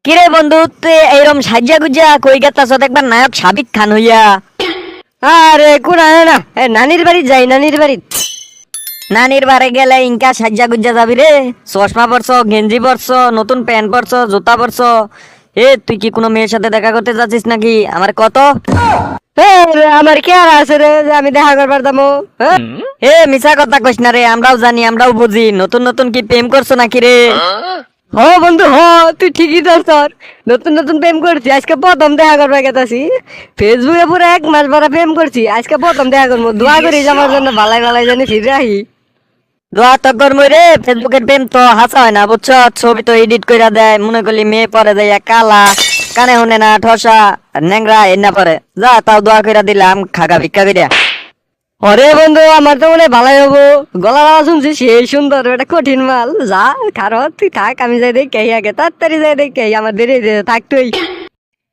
কিরে বন্ধু তুই এইরকম সাজ্জা গুজ্জা কই গেতাছ একবার নায়ক সাবিক খান হইয়া? আরে কোন আনে না নানির বাড়ি যাই নানির বাড়ি। নানির বাড়ি গেলে ইনকা সাজ্জা গুজ্জা যাবি রে? চশমা পরছ, গেঞ্জি পরছ, নতুন প্যান্ট পরছ, জুতা পরছ। তুই কি কোনো মেয়ের সাথে দেখা করতে যাচ্ছিস নাকি? আমার কত আমার কে আর আছে রে যে আমি দেখা করবার দামো? মিছা কথা কইস না রে, আমরাও জানি, আমরাও বুঝি। নতুন নতুন কি প্রেম করছো নাকি রে? হ বন্ধু হ, তুই ঠিকই ধরছ। নতুন নতুন প্রেম করছি, আজকে প্রথম দেখা করবার গেতাছি। ফেসবুকে পুরো 1 মাস ভরা প্রেম করছি, আজকে প্রথম দেখা করবো। দোয়া করিস আমার জন্য, ভালাই ভালাই জানি ফিরে আহি। দোয়া তো করবো রে, ফেসবুকের প্রেম তো হাসা হয় না বুঝছ। ছবি তো এডিট কইরা দেয়, মনে করলি মেয়ে পরে দেয় কালা, কানে শুনে না, ঠসা, ন্যাংরা এনা পরে। যা তাও দোয়া কইরা দিলাম, খাগা ভিক্ষা কইরা। অরে বন্ধু আমার তো মনে হয় ভালাই হবো। গলা আওয়াজ শুনছি সেই সুন্দর, এটা কঠিন মাল। যা খারো তুই থাক, আমি যাই দেখে আহি আগে, তাড়াতাড়ি যাই দেখে আহি, আমার দেরি হয়ে থাক তুই।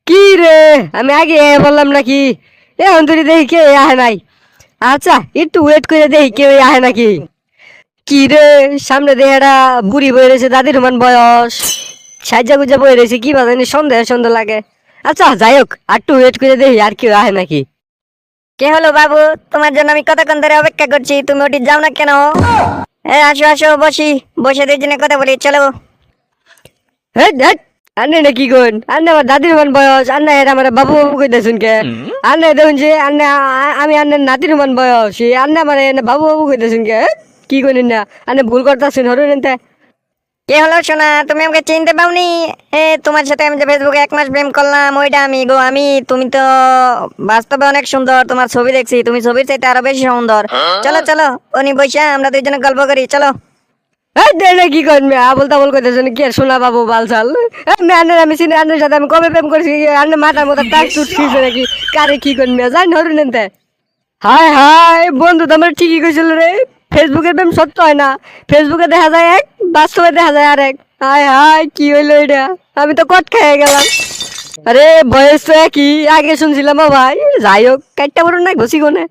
কি রে আমি আগে বললাম নাকি? এখন তুই দেখি কেউ আহে নাই। আচ্ছা একটু ওয়েট করে দেখি কেউ আহে নাকি। কি রে সামনে দেখে একটা বুড়ি বয়ে রয়েছে, দাদির সমান বয়স, সাজ্জা গুজ্জা বয়ে রয়েছে, কি বাজানি সন্দেহ সন্দেহ লাগে। আচ্ছা যাই হোক, আর একটু ওয়েট করে দেখি আর কেউ আহে নাকি। কে হলো বাবু? তোমার জন্য আমি কতক্ষণ ধরে অপেক্ষা করছি, তুমি ওটি যাও না কেন? আসো আসো, বসি, বসে দুজনে কথা বলি, চলো। হেট হেট, আন্নে না কি কোন? আন্নে আমার দাদির সমান বয়স, আন্নে এর আমার বাবু বাবু কইতেছুন কে? আন্নে দেখুন যে আন্নে আমি আন্নের নাতির সমান বয়স, আন্নে আমার বাবু বাবু কইতেছুন কে? কি কইলেন না? আন্নে ভুল করতেছেন হরুন এনতে। কে হলো সোনা? তুমি আমাকে চিনতে পাওনি? তোমার সাথে আমি যে ফেসবুকে 1 মাস প্রেম করলাম, ওইটা আমি গো, আমি। তুমি তো বাস্তবে অনেক সুন্দর, তোমার ছবি দেখছি, তুমি ছবির চাইতে আরো বেশি সুন্দর। চলো চলো, উনি বসে আমরা দুইজনে গল্প করি, চলো। কি করবে আবল তাবল কইতেছেন কি আর শোনা বাবু বালছাল? আন্নের আমি চিনি, আন্নের সাথে আমি কবে প্রেম করছি? আন্নের মাথার মতো টাক টুট ছিঁড়ছে নাকি? কারে কি করবে জান হরুন এনতে। হায় হায় বন্ধু তো আমার ঠিকই কইছিল রে, ফেসবুকের প্রেম সত্য হয় না। ফেসবুকে দেখা যায় এক, বাস্তবে দেখা যায় আরেক। হায় হায় কি হইলো এটা? আমি তো কট খেয়ে গেলাম। আরে বয়স তো একই, আগে শুনছিলাম ও ভাই। যাই হোক কাইটটা বড় নাই ঘষি কোনে।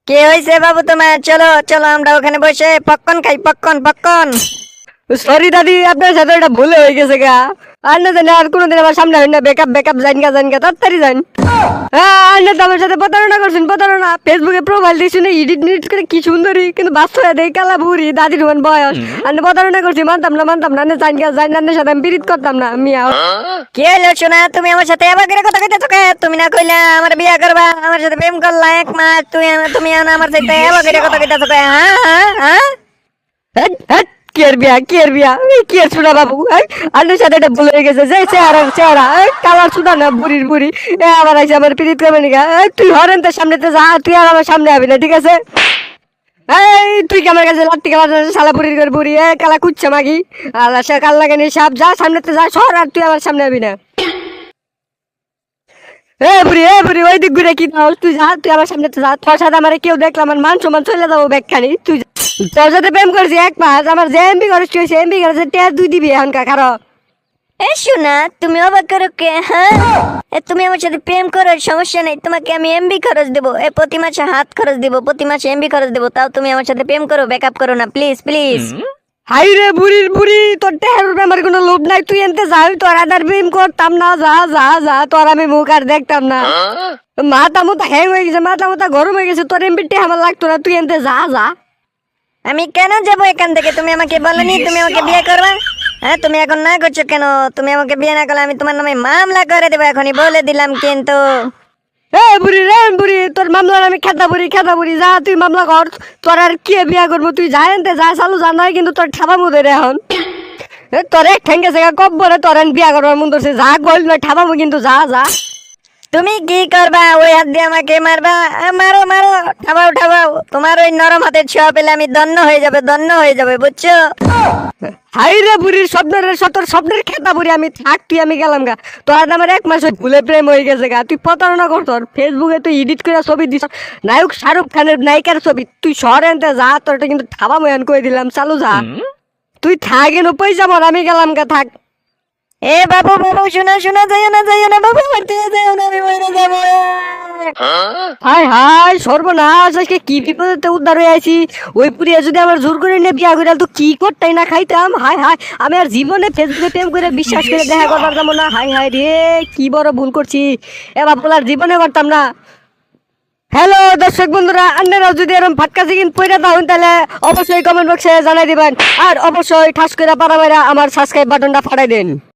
কে হয়েছে বাবু তোমার? চলো চলো, আমরা ওখানে বসে পপকর্ন খাই, পপকর্ন পপকর্ন। সরি দাদি, আপনার সাথে এটা ভুলে হয়ে গেছে গা। আর না জানি আর কোনোদিন আমার সামনে হয় না। বেকআপ বেকআপ জান গা তাড়াতাড়ি যান। হ্যাঁ আর না তো আমার সাথে প্রতারণা করছেন, প্রতারণা। ফেসবুকে প্রোফাইল দিয়েছি না, এডিট মিডিট করে কি সুন্দরী, কিন্তু বাস্তবে দেখি কালা বুড়ি, দাদির সমান বয়স। আর না প্রতারণা করছি, মানতাম না মানতাম না। জান গা জান, আপনার সাথে আমি বিরিত করতাম না মিয়া। কে হলো সোনা? তুমি আমার সাথে এবার করে কথা কইতেছো কে? তুমি না কইলা আমার বিয়া করবা, আমার সাথে প্রেম করলা 1 মাস, তুমি আমার সাথে এবার করে কথা কইতেছো কে? হ্যাঁ হ্যাঁ হ্যাঁ। হ্যাট হ্যাট, কি আর বিয়া কি আর বিয়া, কি আর শোনা বাবু। আপনার সাথে এটা ভুল হয়ে গেছে, যে চেহারা চেহারা কালার শুধা না বুড়ির বুড়ি। আবার আইসে আমার পিরিত করবে নিকা। তুই হরেন তোর সামনেতে যা, তুই আর আমার সামনে আবি না, ঠিক আছে? এই তুই কি আমার কাছে লাত্তি খাবার শালা বুড়ির ঘর বুড়ি, কালা কুচ্ছে মাগি। আল্লাহ সে কাল লাগে নি সাপ, যা সামনেতে যা সর, আর তুই আমার সামনে আবি না। এ বুড়ি ওই দিক ঘুরে কি দাও, তুই যা, তুই আমার সামনে যা। তোর সাথে আমার কেউ দেখলাম আমার মান সম্মান চলে যাবো ব্যাগখানি। তুই যা। তোর সাথে প্রেম করছি 1 মাস, আমার যে এমবি খরচ হয়েছে, এমবি খরচে টের 2 দিবি এখন কারো। সোনা তুমি অবাক করো কে? হ্যাঁ, তুমি আমার সাথে প্রেম করো, সমস্যা নেই, তোমাকে আমি এমবি খরচ দেবো, প্রতি মাসে হাত খরচ দেবো, প্রতি মাসে এমবি খরচ দেবো, তাও তুমি আমার সাথে প্রেম করো, ব্যাকআপ করো না, প্লিজ প্লিজ। হাই রে বুড়ির বুড়ি, তোর টেহার উপরে আমার কোনো লোভ নাই। তুই এনতে যাবি, তোর আদার প্রেম করতাম না। যা যা যা, তোর আমি মুখ আর দেখতাম না। মাথা মুথা হ্যাং হয়ে গেছে, মাথা মুথা গরম হয়ে গেছে, তোর এমবি টেহা আমার লাগতো না। তুই এনতে যা যা। আমি কেন যাবো এখান থেকে? তুমি আমাকে বলনি তুমি আমাকে বিয়ে করবা? তুমি এখন না করছো কেন? তুমি আমাকে বিয়ে না করলে আমি তোমার নামে মামলা করে দেবো, এখনই বলে দিলাম কিন্তু। বুড়ি রে বুড়ি, তোর মামলার আমি খেতা বুড়ি, যা তুই মামলা কর। তোর আর কি বিয়া করবো? তুই যা এনতে যা, চালু যা, নয় কিন্তু তোর ঠাবা মুদে রে এখন। তোর এক ঠেঙ্গে সেগা কব্বরে তোর বিয়া করবার মন ধরছে, যা গল নয় ঠাবাবো কিন্তু, যা যা। তুমি কি করবা? ওই হাত দিয়ে আমাকে মারবা? মারো মারো, ঠাবাও ঠাবাও, তোমার ওই নরম হাতের ছোঁয়া পেলে আমি ধন্য হয়ে যাবে বুঝছো? হাই রে বুড়ির স্বপ্নের তোর স্বপ্নের খেতা বুড়ি, আমি থাক, তুই আমি গেলাম গা। তোর আর আমার 1 মাস ভুলে প্রেম হয়ে গেছে গা। তুই প্রতারণা কর, তোর ফেসবুকে তুই এডিট করে ছবি দিস, নায়ক শাহরুখ খানের নায়িকার ছবি। তুই শহরে আনতে যা, তোর এটা কিন্তু থাবা ময়ান করে দিলাম, চালু যা। তুই থাক এনো পয়সা মর, আমি গেলাম গা, থাক। এ বাবু বাবু শোনা শোনা যাইও না বাবু মারতে যাইও না আমি মরে যাবো হাই হাই সর্বনাশ, আজকে কি বিপদে উদ্ধার হয়ে আছি। ওই পুরিয়া যদি আমার জোর করে নিয়ে বিয়া করে তো কি করতাই না খাইতাম। হাই হাই, আমি আর জীবনে ফেসবুকে প্রেম করে বিশ্বাস করে দেখা করবার যাবো না। হাই হাই রে, কি বড় ভুল করছি। এ বাবুল আর জীবনে করতাম না। হ্যালো দর্শক বন্ধুরা, আপনারাও যদি এরকম ফাটকা চিকেন পয়রা দাও তাহলে অবশ্যই কমেন্ট বক্সে জানাই দিবেন। আর অবশ্যই ঠাস করে পাড়া আমার সাবস্ক্রাইব বাটনটা ফাটাই দেন।